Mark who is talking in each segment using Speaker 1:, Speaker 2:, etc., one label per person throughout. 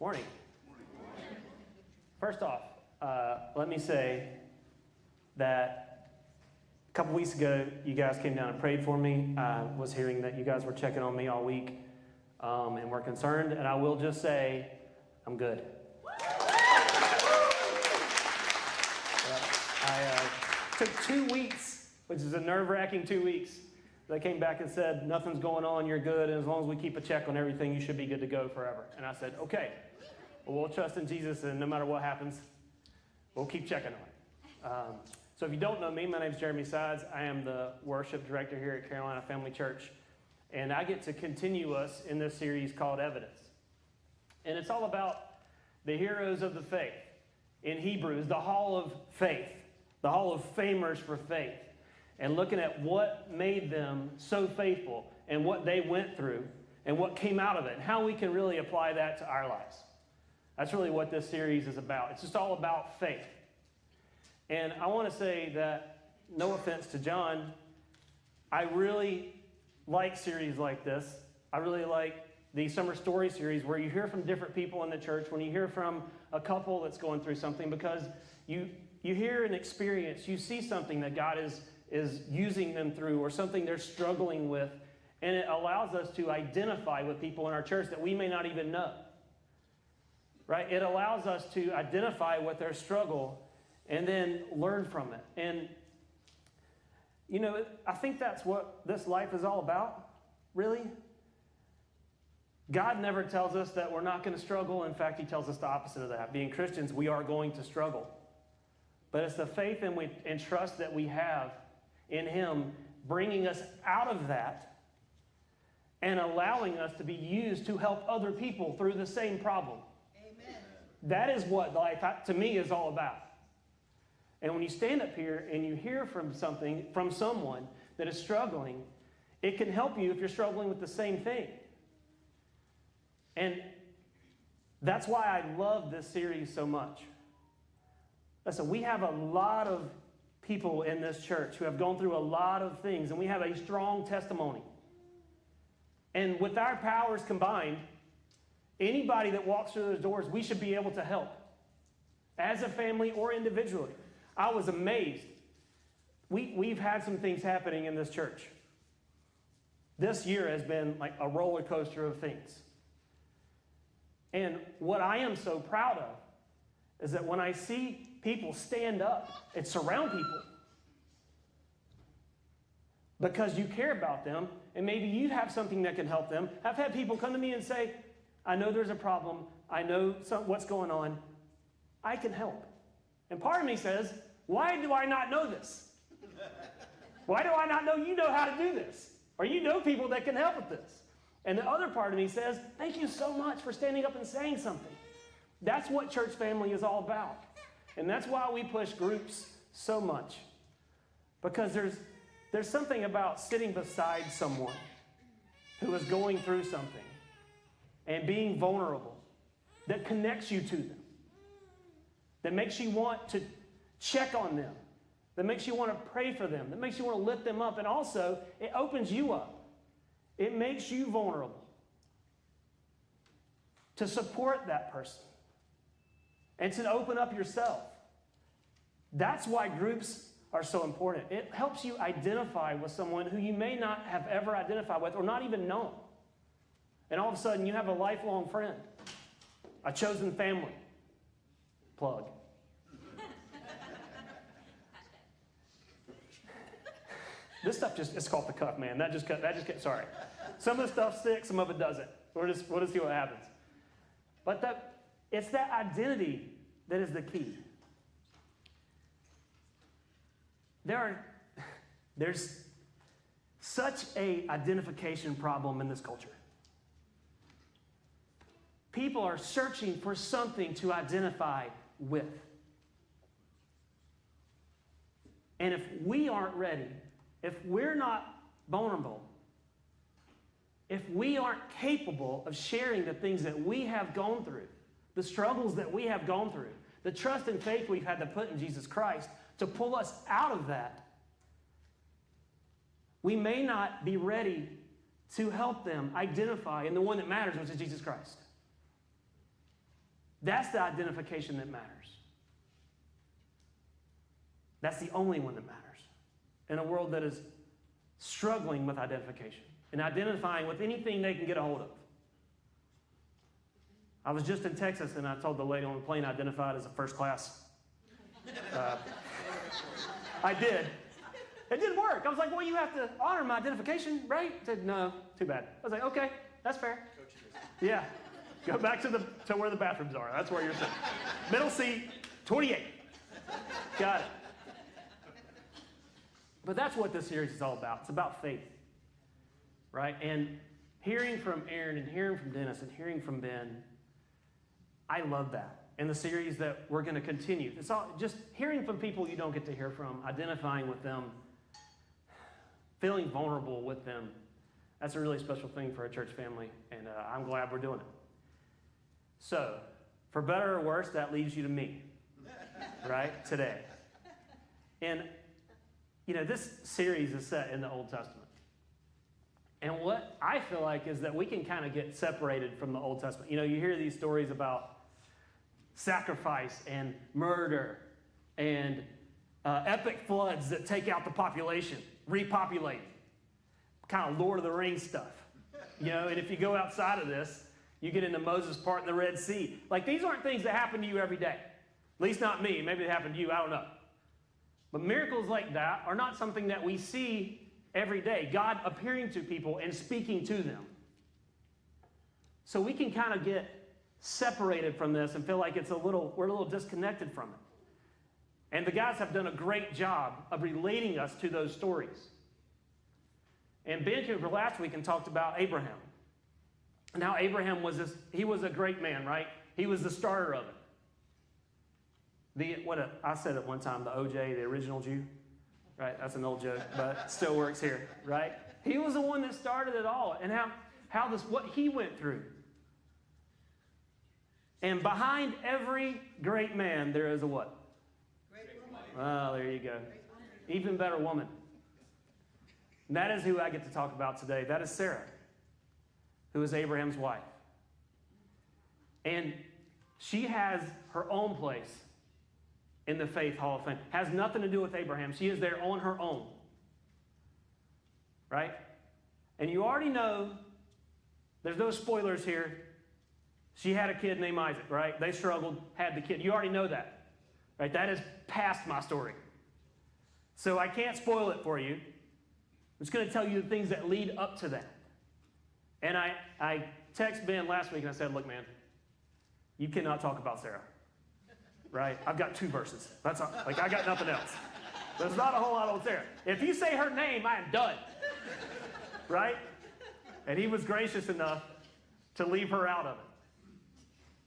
Speaker 1: Morning. First off, let me say that a couple weeks ago, you guys came down and prayed for me. I was hearing that you guys were checking on me all week and were concerned. And I will just say, I'm good. I took 2 weeks, which is a nerve-wracking 2 weeks. They came back and said, nothing's going on, you're good, and as long as we keep a check on everything, you should be good to go forever. And I said, okay, well, we'll trust in Jesus, and no matter what happens, we'll keep checking on it. So if you don't know me, my name is Jeremy Sides. I am the worship director here at Carolina Family Church, and I get to continue us in this series called Evidence. And it's all about the heroes of the faith. In Hebrews, the Hall of Faith, the Hall of Famers for faith, and looking at what made them so faithful and what they went through and what came out of it and how we can really apply that to our lives. That's really what this series is about. It's just all about faith. And I want to say that, no offense to John, I really like series like this. I really like the Summer Story series where you hear from different people in the church, when you hear from a couple that's going through something, because you hear an experience, you see something that God is using them through or something they're struggling with, and it allows us to identify with people in our church that we may not even know. Right? It allows us to identify with their struggle and then learn from it. And, you know, I think that's what this life is all about, really. God never tells us that we're not going to struggle. In fact, he tells us the opposite of that. Being Christians, we are going to struggle. But it's the faith and trust that we have in him bringing us out of that and allowing us to be used to help other people through the same problem. Amen. That is what life, to me, is all about. And when you stand up here and you hear from someone that is struggling, it can help you if you're struggling with the same thing. And that's why I love this series so much. Listen, we have a lot of people in this church who have gone through a lot of things, and we have a strong testimony. And with our powers combined, anybody that walks through those doors, we should be able to help, as a family or individually. I was amazed. We've had some things happening in this church. This year has been like a roller coaster of things. And what I am so proud of is that when I see people stand up and surround people because you care about them and maybe you have something that can help them. I've had people come to me and say, I know there's a problem. I know what's going on. I can help. And part of me says, why do I not know this? Why do I not know you know how to do this? Or you know people that can help with this? And the other part of me says, thank you so much for standing up and saying something. That's what church family is all about. And that's why we push groups so much. Because there's something about sitting beside someone who is going through something and being vulnerable that connects you to them, that makes you want to check on them, that makes you want to pray for them, that makes you want to lift them up. And also, it opens you up. It makes you vulnerable to support that person and to open up yourself. That's why groups are so important. It helps you identify with someone who you may not have ever identified with or not even known. And all of a sudden, you have a lifelong friend, a chosen family. Plug. This stuff it's called the cuff, man. Sorry. Some of the stuff sticks, some of it doesn't. We'll just see what happens. But it's that identity that is the key. There's such a identification problem in this culture. People are searching for something to identify with. And if we aren't ready, if we're not vulnerable, if we aren't capable of sharing the things that we have gone through, the struggles that we have gone through, the trust and faith we've had to put in Jesus Christ to pull us out of that, we may not be ready to help them identify in the one that matters, which is Jesus Christ. That's the identification that matters. That's the only one that matters in a world that is struggling with identification and identifying with anything they can get a hold of. I was just in Texas, and I told the lady on the plane I identified as a first class. I did. It didn't work. I was like, well, you have to honor my identification, right? I said, no, too bad. I was like, okay, that's fair. Yeah. Go back to where the bathrooms are. That's where you're sitting. Middle seat, 28. Got it. But that's what this series is all about. It's about faith, right? And hearing from Aaron and hearing from Dennis and hearing from Ben, I love that. And the series that we're going to continue. It's all just hearing from people you don't get to hear from, identifying with them, feeling vulnerable with them. That's a really special thing for a church family, and I'm glad we're doing it. So, for better or worse, that leaves you to me, right, today. And, you know, this series is set in the Old Testament. And what I feel like is that we can kind of get separated from the Old Testament. You know, you hear these stories about sacrifice and murder and epic floods that take out the population, repopulate, kind of Lord of the Rings stuff. You know, and if you go outside of this, you get into Moses parting the Red Sea. Like, these aren't things that happen to you every day. At least not me. Maybe they happen to you. I don't know. But miracles like that are not something that we see every day. God appearing to people and speaking to them. So we can kind of get separated from this and feel like we're a little disconnected from it. And the guys have done a great job of relating us to those stories. And Ben came over last week and talked about Abraham. Now, Abraham was a great man, right? He was the starter of it. I said it one time, the OJ, the original Jew, right? That's an old joke, but still works here, right? He was the one that started it all, and what he went through. And behind every great man, there is a what? Great woman. Oh, there you go. Even better woman. And that is who I get to talk about today. That is Sarah, who is Abraham's wife. And she has her own place in the Faith Hall of Fame. Has nothing to do with Abraham. She is there on her own. Right? And you already know, there's no spoilers here, she had a kid named Isaac, right? They struggled, had the kid. You already know that. Right? That is past my story. So I can't spoil it for you. I'm just going to tell you the things that lead up to that. And I texted Ben last week and I said, look, man, you cannot talk about Sarah. Right? I've got 2 verses. That's all. Like, I got nothing else. There's not a whole lot on Sarah. If you say her name, I am done. Right? And he was gracious enough to leave her out of it.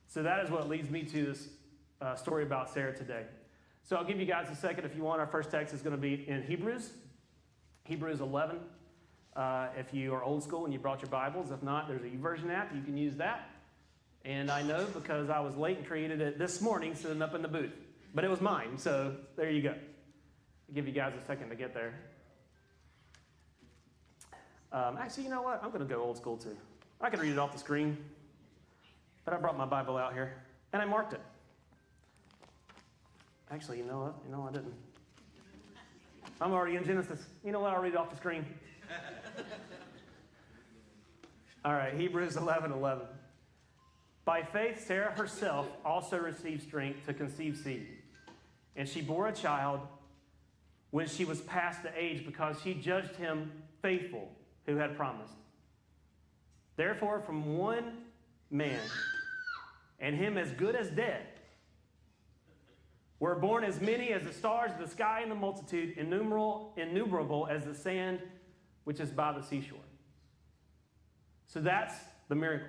Speaker 1: So that is what leads me to this story about Sarah today. So I'll give you guys a second if you want. Our first text is going to be in Hebrews 11. If you are old school and you brought your Bibles. If not, there's a YouVersion app. You can use that. And I know because I was late and created it this morning sitting up in the booth. But it was mine, so there you go. I'll give you guys a second to get there. Actually, you know what? I'm going to go old school too. I can read it off the screen. But I brought my Bible out here, and I marked it. Actually, you know what? I didn't. I'm already in Genesis. You know what? I'll read it off the screen. All right, Hebrews 11:11. By faith, Sarah herself also received strength to conceive seed. And she bore a child when she was past the age because she judged him faithful who had promised. Therefore, from one man, and him as good as dead, were born as many as the stars of the sky and the multitude, innumerable as the sand which is by the seashore. So that's the miracle.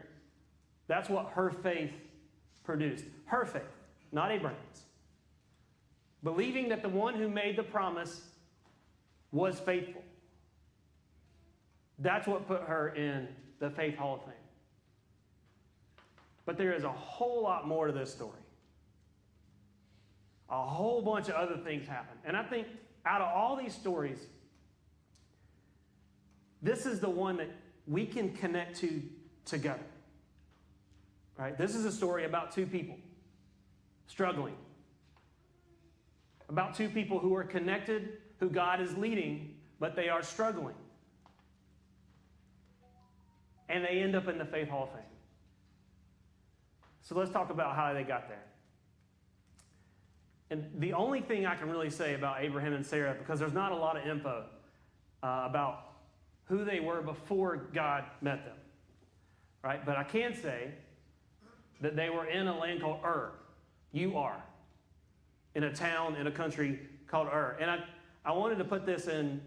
Speaker 1: That's what her faith produced. Her faith, not Abraham's. Believing that the one who made the promise was faithful. That's what put her in the Faith Hall of Fame. But there is a whole lot more to this story. A whole bunch of other things happen. And I think out of all these stories, this is the one that we can connect to together. Right? This is a story about 2 people. struggling. About two people who are connected, who God is leading, but they are struggling. And they end up in the Faith Hall of Fame. So let's talk about how they got there. And the only thing I can really say about Abraham and Sarah, because there's not a lot of info about who they were before God met them, right? But I can say that they were in a land called Ur, U-R, in a town, in a country called Ur. And I wanted to put this in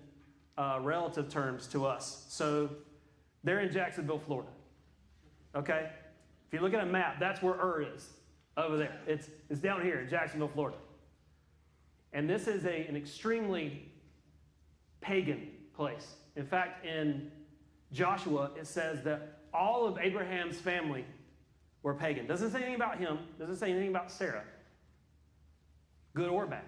Speaker 1: relative terms to us. So they're in Jacksonville, Florida, okay? If you look at a map, that's where Ur is, over there. It's down here in Jacksonville, Florida. And this is an extremely pagan place. In fact, in Joshua, it says that all of Abraham's family were pagan. Doesn't say anything about him. Doesn't say anything about Sarah, good or bad.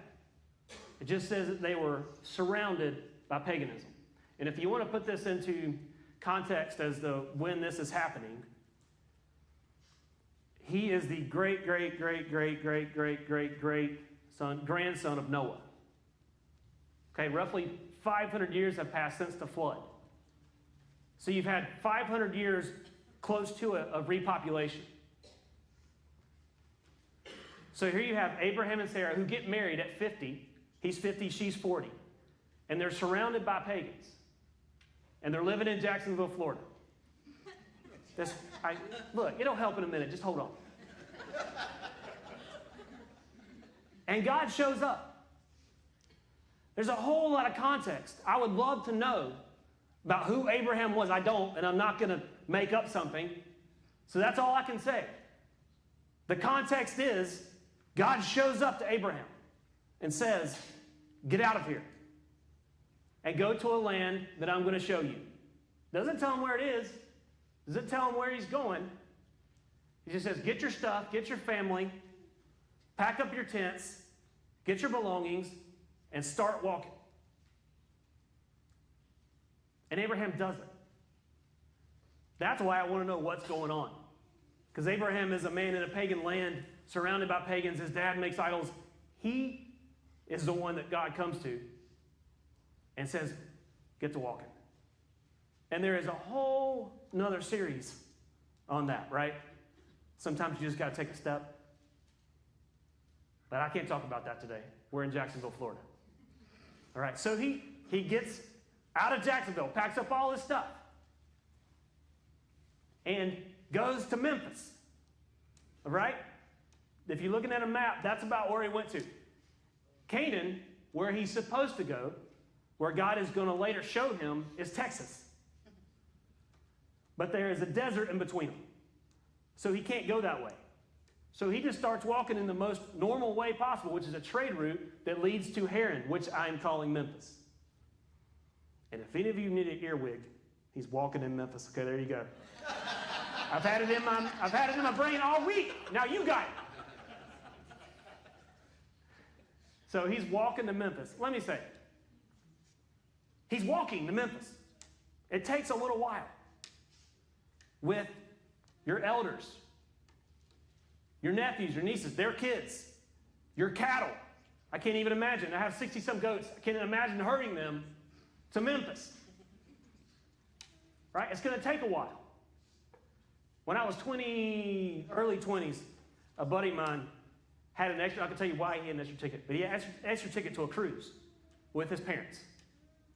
Speaker 1: It just says that they were surrounded by paganism. And if you want to put this into context as to when this is happening, he is the grandson of Noah. Okay, roughly 500 years have passed since the flood. So you've had 500 years close to it of repopulation. So here you have Abraham and Sarah who get married at 50. He's 50, she's 40. And they're surrounded by pagans. And they're living in Jacksonville, Florida. Look, it'll help in a minute. Just hold on. And God shows up. There's a whole lot of context. I would love to know about who Abraham was. I don't, and I'm not going to make up something. So that's all I can say. The context is God shows up to Abraham and says, get out of here and go to a land that I'm going to show you. Doesn't tell him where it is. Doesn't tell him where he's going. He just says, get your stuff, get your family, pack up your tents, get your belongings, and start walking. And Abraham does it. That's why I want to know what's going on. Because Abraham is a man in a pagan land, surrounded by pagans. His dad makes idols. He is the one that God comes to and says, get to walking. And there is a whole nother series on that, right? Sometimes you just got to take a step. But I can't talk about that today. We're in Jacksonville, Florida. All right, so he gets out of Jacksonville, packs up all his stuff, and goes to Memphis. All right? If you're looking at a map, that's about where he went to. Canaan, where he's supposed to go, where God is going to later show him, is Texas. But there is a desert in between them. So he can't go that way. So he just starts walking in the most normal way possible, which is a trade route that leads to Haran, which I am calling Memphis. And if any of you need an earwig, he's walking in Memphis. Okay, there you go. I've had it in my brain all week. Now you got it. So he's walking to Memphis. Let me say, he's walking to Memphis. It takes a little while with your elders, your nephews, your nieces, their kids, your cattle. I can't even imagine. I have 60-some goats. I can't imagine herding them to Memphis. Right? It's going to take a while. When I was early 20s, a buddy of mine had an extra, I can tell you why he had an extra ticket, but he had an extra ticket to a cruise with his parents.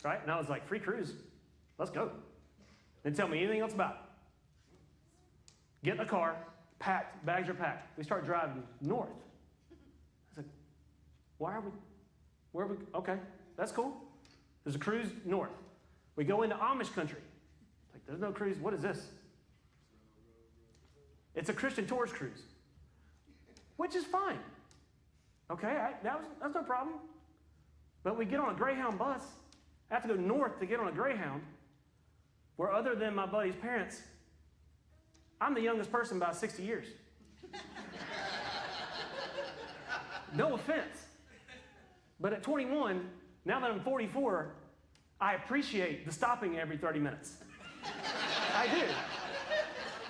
Speaker 1: Right? And I was like, free cruise? Let's go. Didn't tell me anything else about it. Get in the car, packed, bags are packed. We start driving north. I was like, where are we? Okay, that's cool. There's a cruise north. We go into Amish country. Like, there's no cruise. What is this? It's a Christian tourist cruise, which is fine. Okay, that's no problem. But we get on a Greyhound bus. I have to go north to get on a Greyhound, where other than my buddy's parents, I'm the youngest person by 60 years. No offense. But at 21, now that I'm 44, I appreciate the stopping every 30 minutes. I do.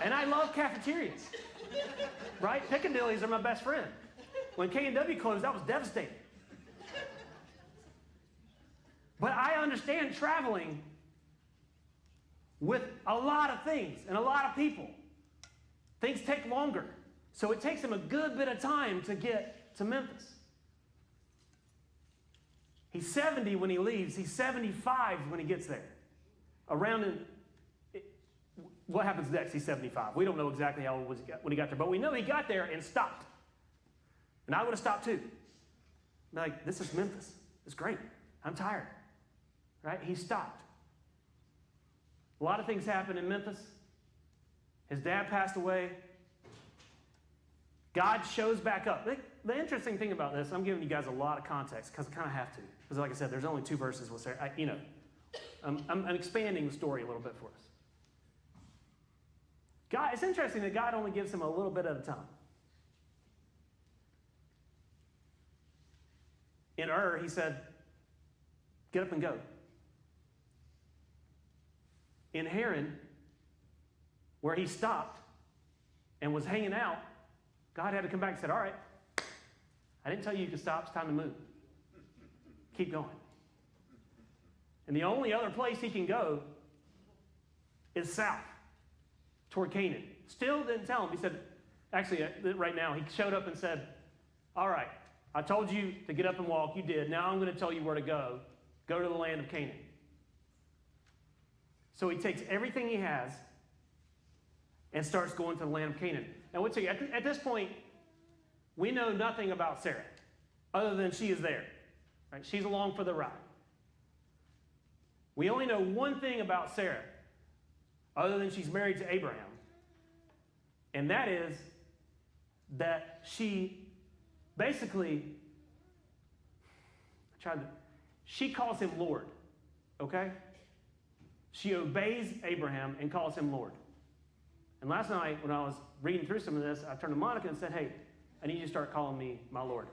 Speaker 1: And I love cafeterias. Right? Piccadilly's are my best friend. When K&W closed, that was devastating. But I understand traveling with a lot of things and a lot of people. Things take longer. So it takes him a good bit of time to get to Memphis. He's 70 when he leaves. He's 75 when he gets there. What happens next? He's 75. We don't know exactly how old was when he got there, but we know he got there and stopped. And I would have stopped too. Like, this is Memphis. It's great. I'm tired. Right? He stopped. A lot of things happened in Memphis. His dad passed away. God shows back up. The interesting thing about this, I'm giving you guys a lot of context because I kind of have to. Because like I said, there's only 2 verses with Sarah. I'm expanding the story a little bit for us. God, it's interesting that God only gives him a little bit at a time. In Ur, he said, get up and go. In Haran, where he stopped and was hanging out, God had to come back and said, all right, I didn't tell you you could stop. It's time to move. Keep going. And the only other place he can go is south, toward Canaan. Still didn't tell him. He said, actually, right now, he showed up and said, all right, I told you to get up and walk. You did. Now I'm going to tell you where to go. Go to the land of Canaan. So he takes everything he has and starts going to the land of Canaan. And we'll tell you, at this point, we know nothing about Sarah other than she is there. Right? She's along for the ride. We only know one thing about Sarah other than she's married to Abraham. And that is that she basically she calls him Lord. Okay? She obeys Abraham and calls him Lord. And last night, when I was reading through some of this, I turned to Monica and said, hey, I need you to start calling me my Lord.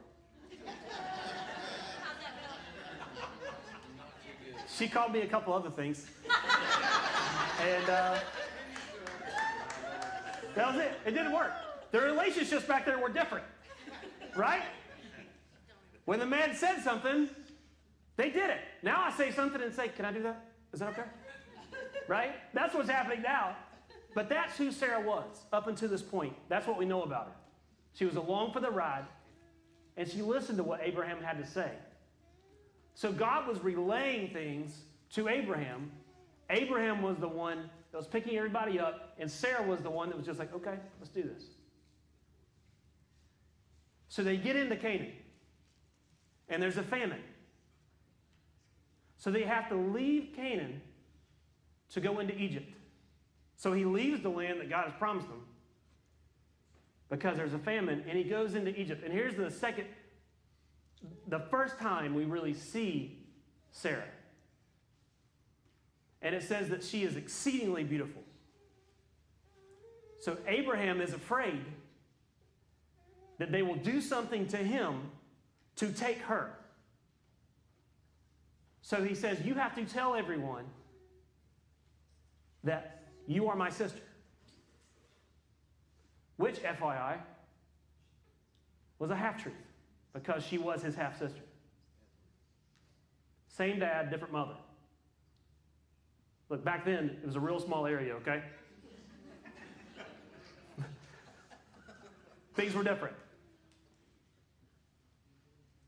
Speaker 1: She called me a couple other things. And that was it. It didn't work. The relationships back there were different. Right? When the man said something, they did it. Now I say something and say, can I do that? Is that okay? Right? That's what's happening now. But that's who Sarah was up until this point. That's what we know about her. She was along for the ride, and she listened to what Abraham had to say. So God was relaying things to Abraham. Abraham was the one that was picking everybody up, and Sarah was the one that was just like, okay, let's do this. So they get into Canaan, and there's a famine. So they have to leave Canaan to go into Egypt. So he leaves the land that God has promised him because there's a famine, and he goes into Egypt. And here's the first time we really see Sarah. And it says that she is exceedingly beautiful. So Abraham is afraid that they will do something to him to take her. So he says, you have to tell everyone that you are my sister. Which, FYI, was a half-truth because she was his half-sister. Same dad, different mother. Look, back then, it was a real small area, okay? Things were different.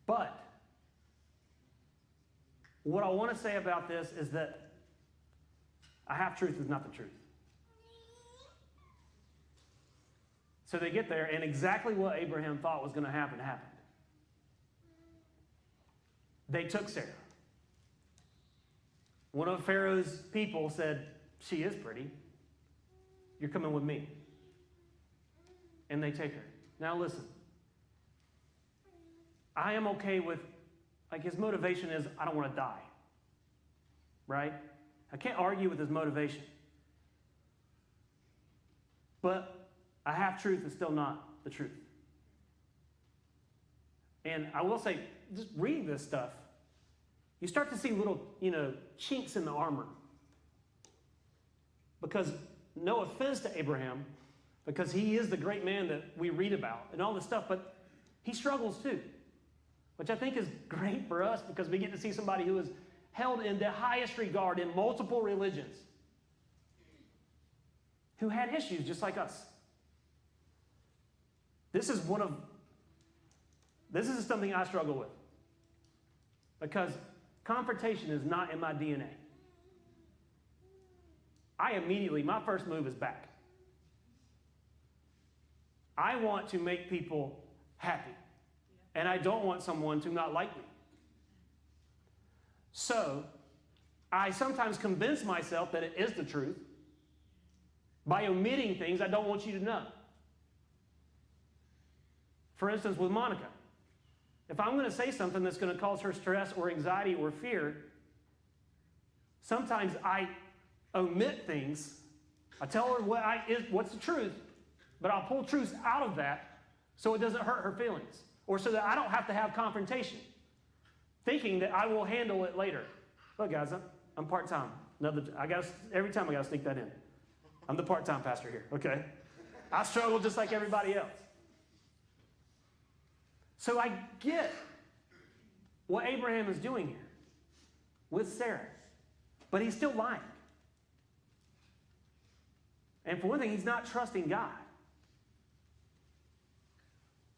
Speaker 1: But what I want to say about this is that a half-truth is not the truth. So they get there, and exactly what Abraham thought was going to happen happened. They took Sarah. One of Pharaoh's people said, she is pretty. You're coming with me. And they take her. Now listen. I am okay with, his motivation is, I don't want to die. Right? I can't argue with his motivation. But a half-truth is still not the truth. And I will say, just reading this stuff, you start to see little, chinks in the armor. Because, no offense to Abraham, because he is the great man that we read about and all this stuff, but He struggles too, which I think is great for us because we get to see somebody who is held in the highest regard in multiple religions, who had issues just like us. This is something I struggle with because confrontation is not in my DNA. My first move is back. I want to make people happy, and I don't want someone to not like me. So, I sometimes convince myself that it is the truth by omitting things I don't want you to know. For instance, with Monica, if I'm going to say something that's going to cause her stress or anxiety or fear, sometimes I omit things. I tell her what's the truth, but I'll pull truth out of that so it doesn't hurt her feelings, or so that I don't have to have confrontation, thinking that I will handle it later. Look, guys, I'm part-time. Every time I got to sneak that in. I'm the part-time pastor here, okay? I struggle just like everybody else. So I get what Abraham is doing here with Sarah, but he's still lying. And for one thing, he's not trusting God.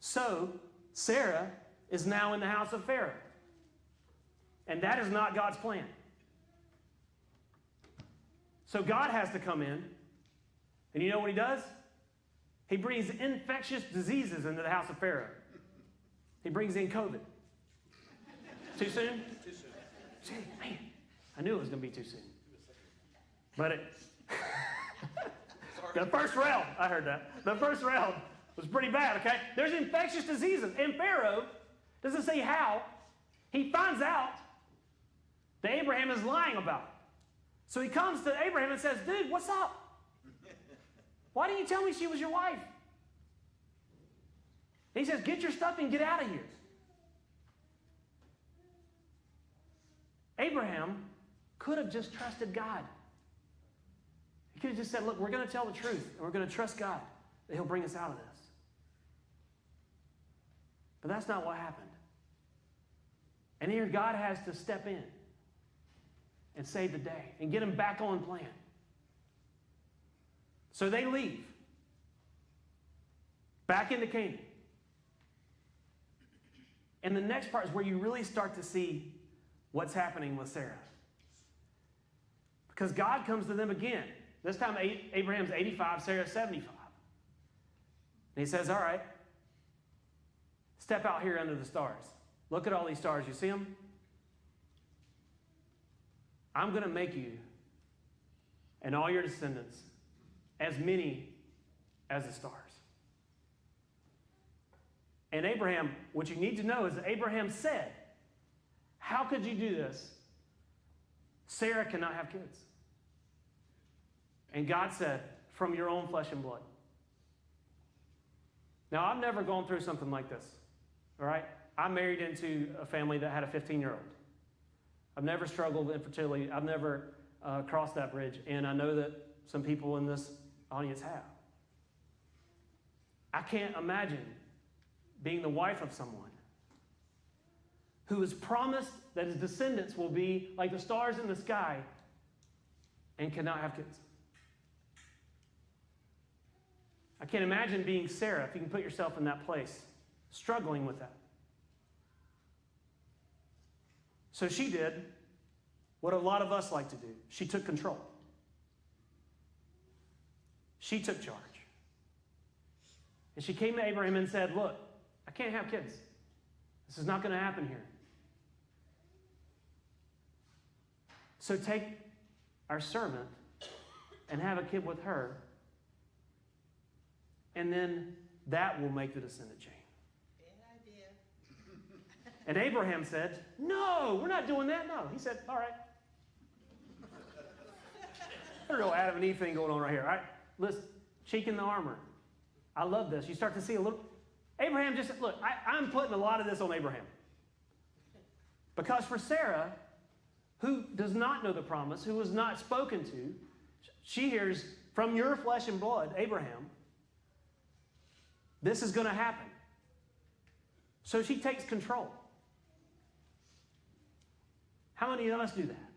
Speaker 1: So Sarah is now in the house of Pharaoh. And that is not God's plan. So God has to come in. And you know what he does? He brings infectious diseases into the house of Pharaoh. He brings in COVID. Too soon? Too soon. Man, I knew it was going to be too soon. But the first round, I heard that. The first round was pretty bad, okay? There's infectious diseases. And Pharaoh doesn't say how. He finds out that Abraham is lying about it. So he comes to Abraham and says, dude, what's up? Why didn't you tell me she was your wife? And he says, get your stuff and get out of here. Abraham could have just trusted God. He could have just said, look, we're going to tell the truth, and we're going to trust God that he'll bring us out of this. But that's not what happened. And here God has to step in and save the day and get him back on plan. So they leave back into Canaan. And the next part is where you really start to see what's happening with Sarah. Because God comes to them again. This time Abraham's 85, Sarah's 75. And he says, all right, step out here under the stars. Look at all these stars. You see them? I'm going to make you and all your descendants as many as the stars. And Abraham, what you need to know is that Abraham said, how could you do this? Sarah cannot have kids. And God said, from your own flesh and blood. Now, I've never gone through something like this, all right? I married into a family that had a 15-year-old. I've never struggled with infertility. I've never crossed that bridge, and I know that some people in this audience have. I can't imagine being the wife of someone who is promised that his descendants will be like the stars in the sky and cannot have kids. I can't imagine being Sarah, if you can put yourself in that place, struggling with that. So she did what a lot of us like to do. She took control. She took charge. And she came to Abraham and said, look, I can't have kids. This is not going to happen here. So take our servant and have a kid with her, and then that will make the descendant chain. Good idea. And Abraham said, no, we're not doing that. No. He said, all right. There's a real Adam and Eve thing going on right here. All right? Listen, cheek in the armor. I love this. You start to see a little. Abraham just said, look, I'm putting a lot of this on Abraham. Because for Sarah, who does not know the promise, who was not spoken to, she hears, from your flesh and blood, Abraham, this is going to happen. So she takes control. How many of us do that?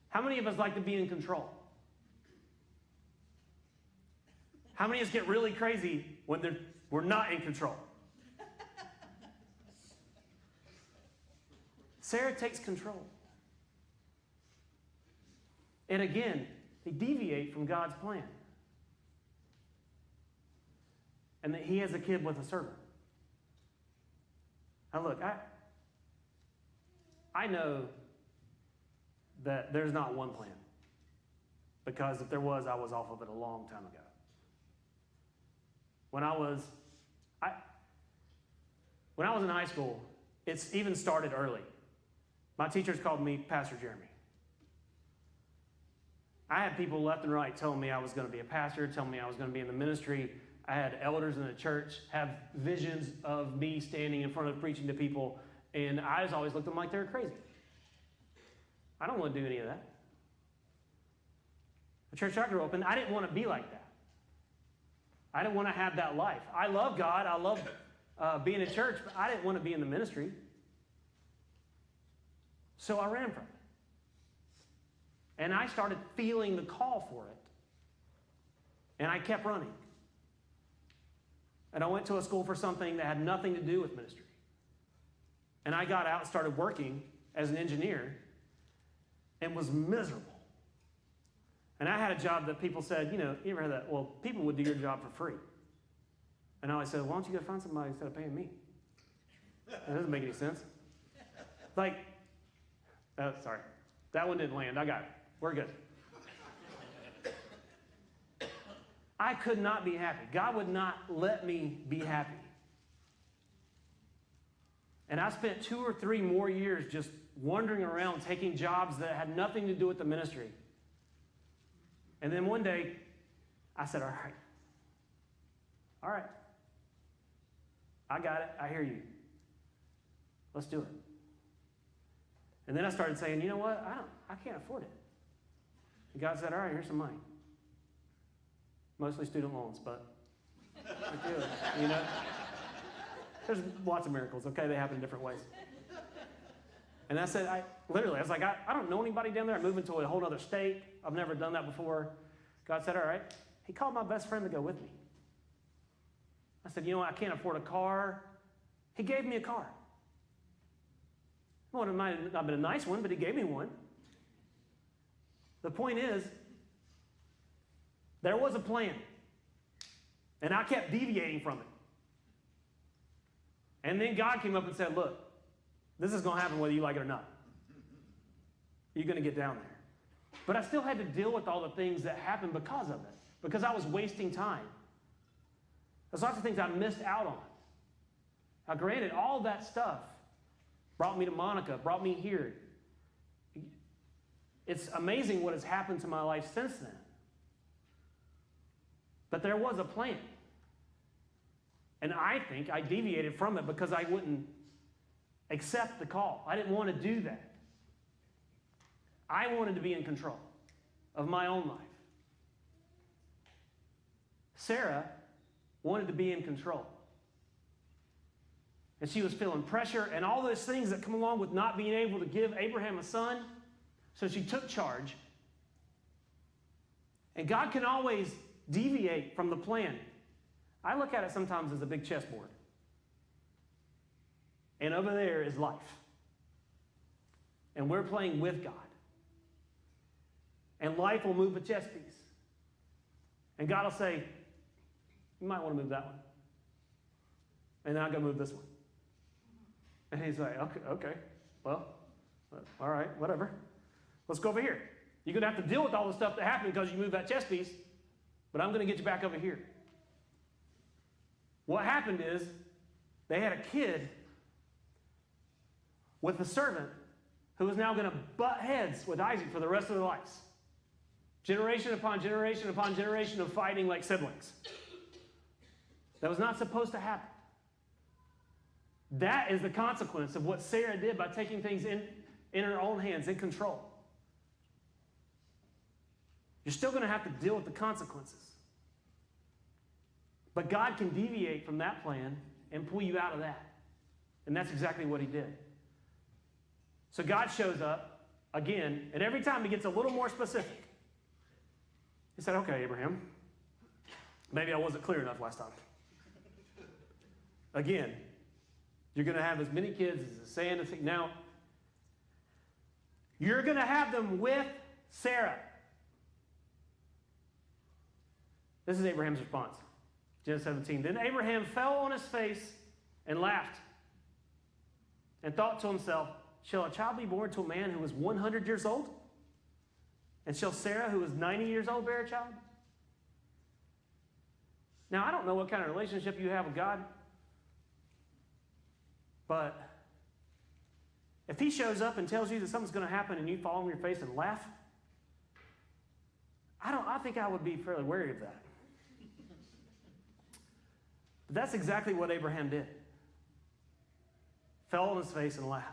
Speaker 1: How many of us like to be in control? How many of us get really crazy when we're not in control? Sarah takes control. And again, they deviate from God's plan. And that he has a kid with a servant. Now look, I know that there's not one plan. Because if there was, I was off of it a long time ago. When I was in high school, it's even started early. My teachers called me Pastor Jeremy. I had people left and right telling me I was going to be a pastor, telling me I was going to be in the ministry. I had elders in the church have visions of me standing in front of preaching to people, and I just always looked at them like they were crazy. I don't want to do any of that. The church I grew up in, I didn't want to be like that. I didn't want to have that life. I love God. I love being in church, but I didn't want to be in the ministry. So I ran from it. And I started feeling the call for it. And I kept running. And I went to a school for something that had nothing to do with ministry. And I got out and started working as an engineer and was miserable. And I had a job that people said, you ever heard that? Well, people would do your job for free. And I always said, why don't you go find somebody instead of paying me? That doesn't make any sense. Sorry. That one didn't land. I got it. We're good. I could not be happy. God would not let me be happy. And I spent 2 or 3 more years just wandering around, taking jobs that had nothing to do with the ministry. And then one day, I said, all right. I got it. I hear you. Let's do it. And then I started saying, you know what? I can't afford it. And God said, all right, here's some money. Mostly student loans, but I do it, There's lots of miracles, okay? They happen in different ways. And I said, I was like, I don't know anybody down there. I'm moving to a whole other state. I've never done that before. God said, all right. He called my best friend to go with me. I said, I can't afford a car. He gave me a car. Well, it might not been a nice one, but he gave me one. The point is, there was a plan. And I kept deviating from it. And then God came up and said, look, this is going to happen whether you like it or not. You're going to get down there. But I still had to deal with all the things that happened because of it. Because I was wasting time. There's lots of things I missed out on. Now, granted, all that stuff brought me to Monica, brought me here. It's amazing what has happened to my life since then. But there was a plan. And I think I deviated from it because I wouldn't accept the call. I didn't want to do that. I wanted to be in control of my own life. Sarah wanted to be in control. And she was feeling pressure and all those things that come along with not being able to give Abraham a son. So she took charge. And God can always deviate from the plan. I look at it sometimes as a big chessboard. And over there is life. And we're playing with God. And life will move a chess piece. And God will say, you might want to move that one. And then I'll go move this one. And he's like, okay, well, all right, whatever. Let's go over here. You're going to have to deal with all the stuff that happened because you moved that chess piece, but I'm going to get you back over here. What happened is they had a kid with a servant who was now going to butt heads with Isaac for the rest of their lives. Generation upon generation upon generation of fighting like siblings. That was not supposed to happen. That is the consequence of what Sarah did by taking things in her own hands, in control. You're still going to have to deal with the consequences. But God can deviate from that plan and pull you out of that. And that's exactly what he did. So God shows up again, and every time he gets a little more specific. He said, okay, Abraham, maybe I wasn't clear enough last time. Again, you're going to have as many kids as the sand of the sea. Now, you're going to have them with Sarah. This is Abraham's response. Genesis 17. Then Abraham fell on his face and laughed and thought to himself, shall a child be born to a man who is 100 years old? And shall Sarah, who is 90 years old, bear a child? Now, I don't know what kind of relationship you have with God, but if he shows up and tells you that something's going to happen and you fall on your face and laugh, I think I would be fairly wary of that. But that's exactly what Abraham did. Fell on his face and laughed.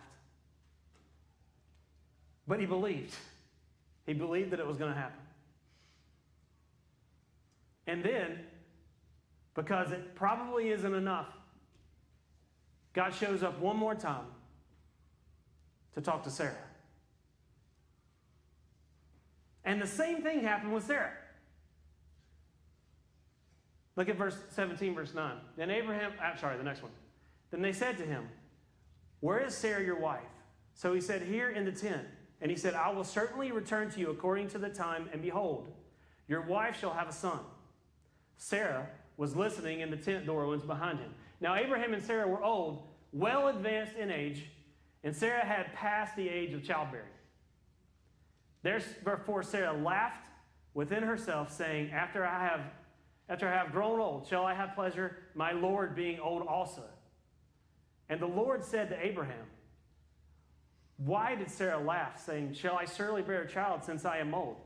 Speaker 1: But he believed. He believed that it was going to happen. And then, because it probably isn't enough, God shows up one more time to talk to Sarah. And the same thing happened with Sarah. Look at verse 17, verse 9. Then the next one. Then they said to him, where is Sarah your wife? So he said, here in the tent. And he said, I will certainly return to you according to the time, and behold, your wife shall have a son. Sarah was listening in the tent door was behind him. Now Abraham and Sarah were old, well advanced in age, and Sarah had passed the age of childbearing. Therefore Sarah laughed within herself, saying, After I have grown old, shall I have pleasure, my Lord being old also? And the Lord said to Abraham, why did Sarah laugh, saying, shall I surely bear a child since I am old?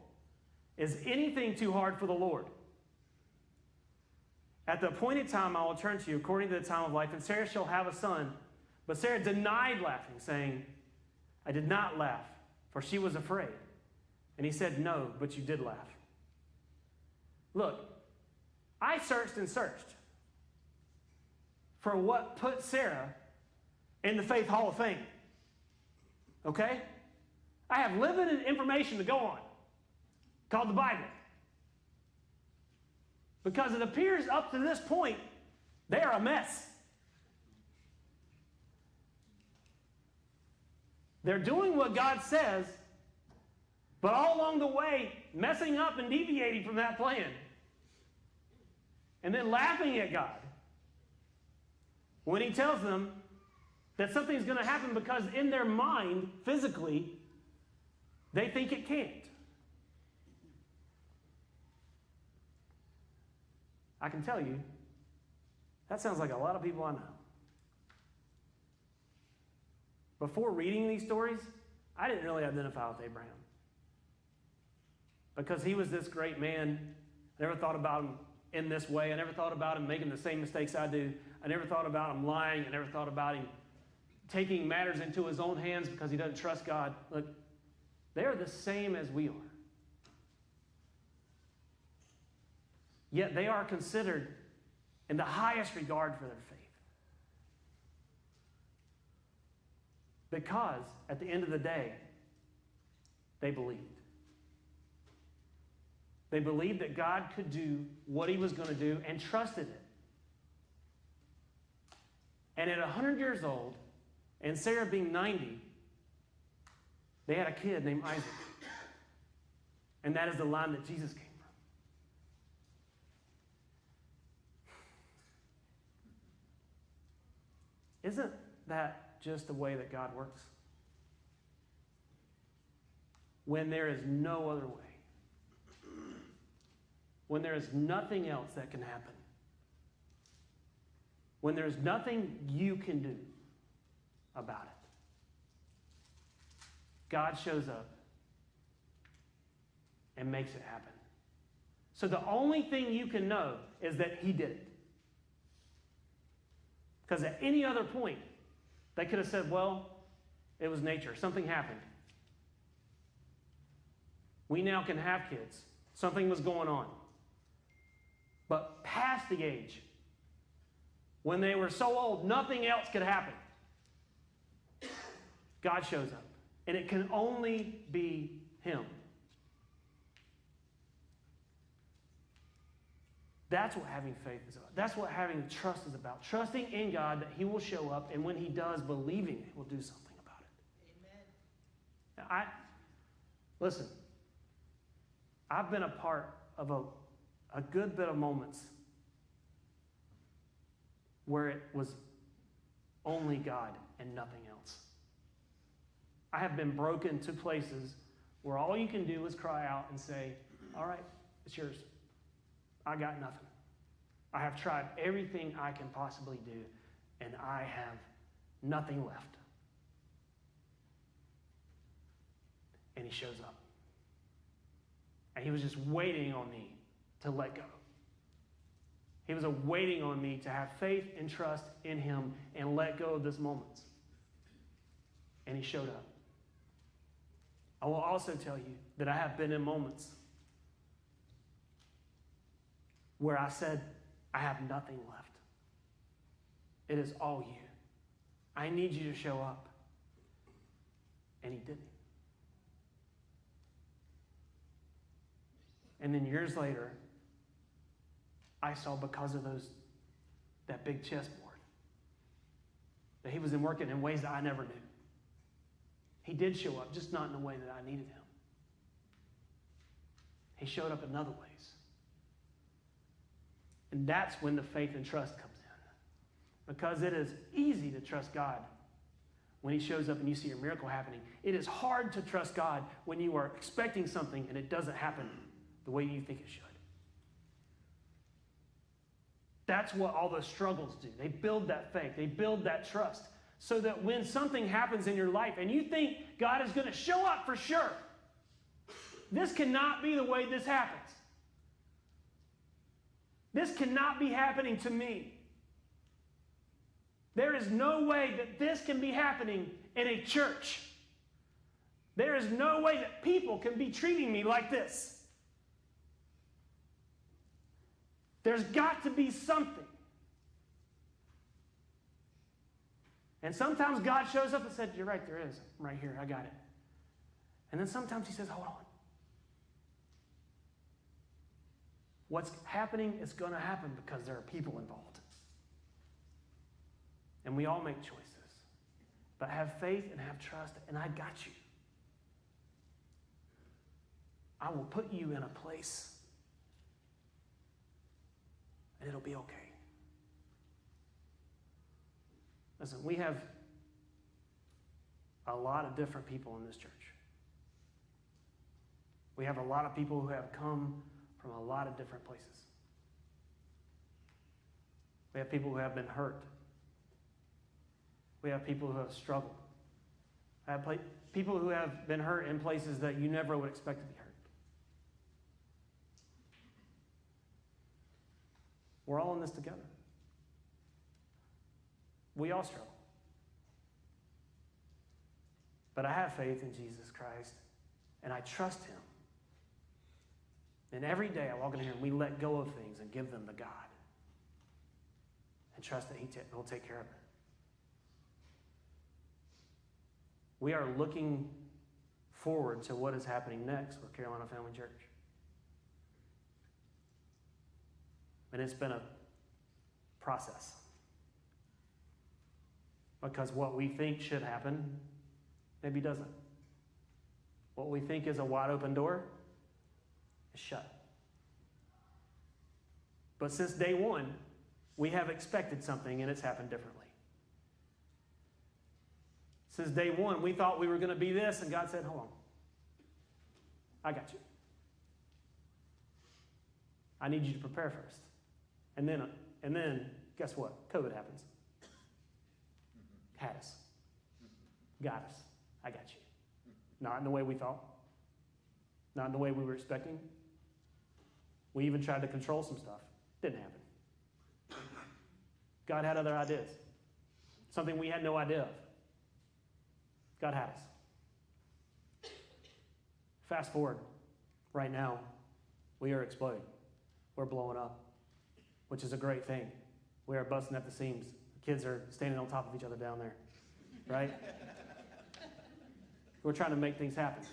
Speaker 1: Is anything too hard for the Lord? At the appointed time I will turn to you according to the time of life, and Sarah shall have a son. But Sarah denied laughing, saying, I did not laugh, for she was afraid. And he said, no, but you did laugh. Look, I searched and searched for what put Sarah in the Faith Hall of Fame. Okay? I have limited information to go on, called the Bible. Because it appears up to this point, they are a mess. They're doing what God says, but all along the way, messing up and deviating from that plan. And then laughing at God when he tells them that something's going to happen because in their mind, physically, they think it can't. I can tell you, that sounds like a lot of people I know. Before reading these stories, I didn't really identify with Abraham. Because he was this great man. I never thought about him in this way. I never thought about him making the same mistakes I do. I never thought about him lying. I never thought about him taking matters into his own hands because he doesn't trust God. Look, they're the same as we are. Yet they are considered in the highest regard for their faith. Because at the end of the day, they believed. They believed that God could do what he was going to do and trusted it. And at 100 years old, and Sarah being 90, they had a kid named Isaac. And that is the line that Jesus came from. Isn't that just the way that God works? When there is no other way. When there is nothing else that can happen. When there's nothing you can do about it. God shows up and makes it happen. So the only thing you can know is that he did it. Because at any other point, they could have said, well, it was nature. Something happened. We now can have kids. Something was going on. But past the age, when they were so old, nothing else could happen. God shows up. And it can only be him. That's what having faith is about. That's what having trust is about. Trusting in God that he will show up, and when he does, believing he will do something about it. Amen. Now, listen, I've been a part of a good bit of moments where it was only God and nothing else. I have been broken to places where all you can do is cry out and say, all right, it's yours. I got nothing. I have tried everything I can possibly do, and I have nothing left. And he shows up. And he was just waiting on me to let go. He was waiting on me to have faith and trust in him and let go of this moment. And he showed up. I will also tell you that I have been in moments where I said, I have nothing left. It is all you. I need you to show up. And he didn't. And then years later, I saw, because of that big chessboard, that he was working in ways that I never knew. He did show up, just not in the way that I needed him. He showed up in other ways. And that's when the faith and trust comes in. Because it is easy to trust God when he shows up and you see a miracle happening. It is hard to trust God when you are expecting something and it doesn't happen the way you think it should. That's what all those struggles do. They build that faith. They build that trust. So that when something happens in your life and you think God is going to show up for sure, this cannot be the way this happens. This cannot be happening to me. There is no way that this can be happening in a church. There is no way that people can be treating me like this. There's got to be something. And sometimes God shows up and says, you're right, there is. I'm right here, I got it. And then sometimes he says, hold on. What's happening is going to happen because there are people involved. And we all make choices. But have faith and have trust, and I got you. I will put you in a place, and it'll be okay. Listen, we have a lot of different people in this church. We have a lot of people who have come from a lot of different places. We have people who have been hurt. We have people who have struggled. I have people who have been hurt in places that you never would expect to be hurt. We're all in this together. We all struggle. But I have faith in Jesus Christ, and I trust him. And every day I walk in here and we let go of things and give them to God. And trust that he'll take care of it. We are looking forward to what is happening next with Carolina Family Church. And it's been a process. Because what we think should happen, maybe doesn't. What we think is a wide open door is shut. But since day one, we have expected something and it's happened differently. Since day one, we thought we were going to be this, and God said, hold on. I got you. I need you to prepare first. And then, guess what? COVID happens. Had us. Got us. I got you. Not in the way we thought. Not in the way we were expecting. We even tried to control some stuff. Didn't happen. God had other ideas. Something we had no idea of. God had us. Fast forward. Right now, we are exploding. We're blowing up, which is a great thing. We are busting at the seams. The kids are standing on top of each other down there, right? We're trying to make things happen.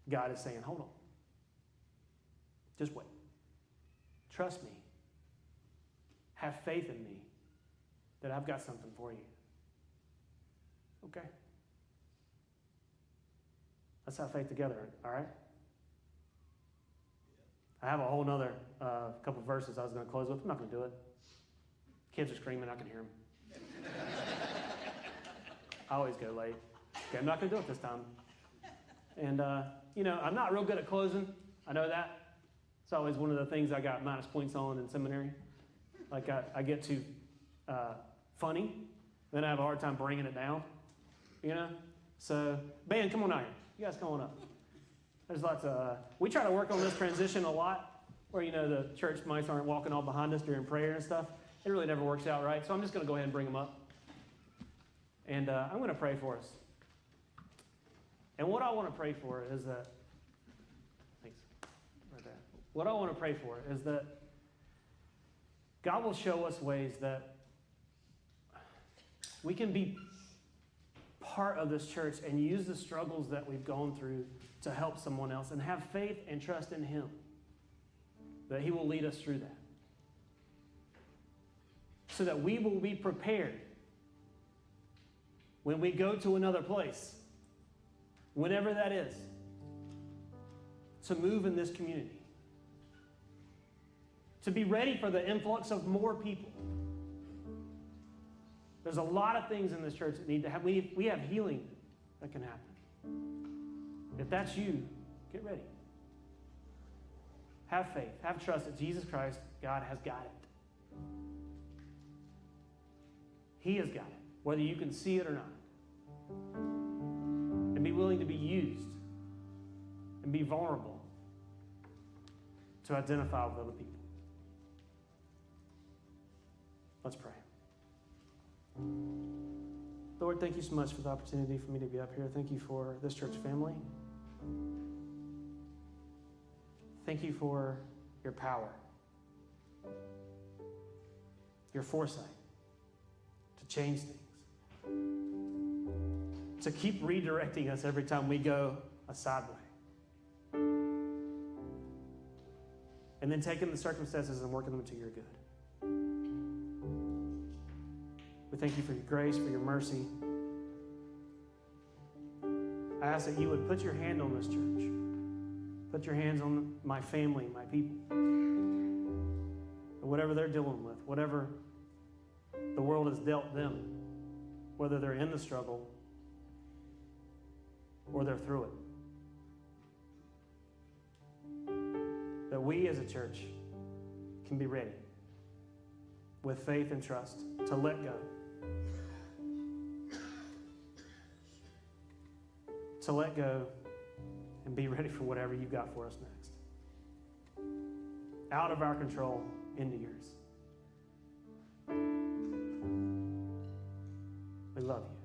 Speaker 1: God is saying, hold on. Just wait. Trust me. Have faith in me that I've got something for you. Okay. Let's have faith together, all right? I have a whole nother couple of verses I was going to close with. I'm not going to do it. Kids are screaming. I can hear them. I always go late. Okay, I'm not going to do it this time. And, I'm not real good at closing. I know that. It's always one of the things I got minus points on in seminary. Like I get too funny. Then I have a hard time bringing it down. So, band, come on out here. You guys come on up. There's lots of, we try to work on this transition a lot, where, the church mice aren't walking all behind us during prayer and stuff. It really never works out right. So I'm just going to go ahead and bring them up. And I'm going to pray for us. And what I want to pray for is that, thanks, right there. What I want to pray for is that God will show us ways that we can be part of this church and use the struggles that we've gone through to help someone else, and have faith and trust in Him that He will lead us through that, so that we will be prepared when we go to another place, whenever that is, to move in this community, to be ready for the influx of more people. There's a lot of things in this church that need to happen. We have healing that can happen. If that's you, get ready. Have faith. Have trust that Jesus Christ, God, has got it. He has got it, whether you can see it or not. And be willing to be used and be vulnerable to identify with other people. Let's pray. Lord, thank you so much for the opportunity for me to be up here. Thank you for this church family. Thank you for your power, your foresight to change things, to keep redirecting us every time we go a side way, and then taking the circumstances and working them to your good. We thank you for your grace, for your mercy. I ask that you would put your hand on this church. Put your hands on my family, my people. And whatever they're dealing with, whatever the world has dealt them, whether they're in the struggle or they're through it. That we as a church can be ready with faith and trust to let go. To let go and be ready for whatever you've got for us next. Out of our control, into yours. We love you.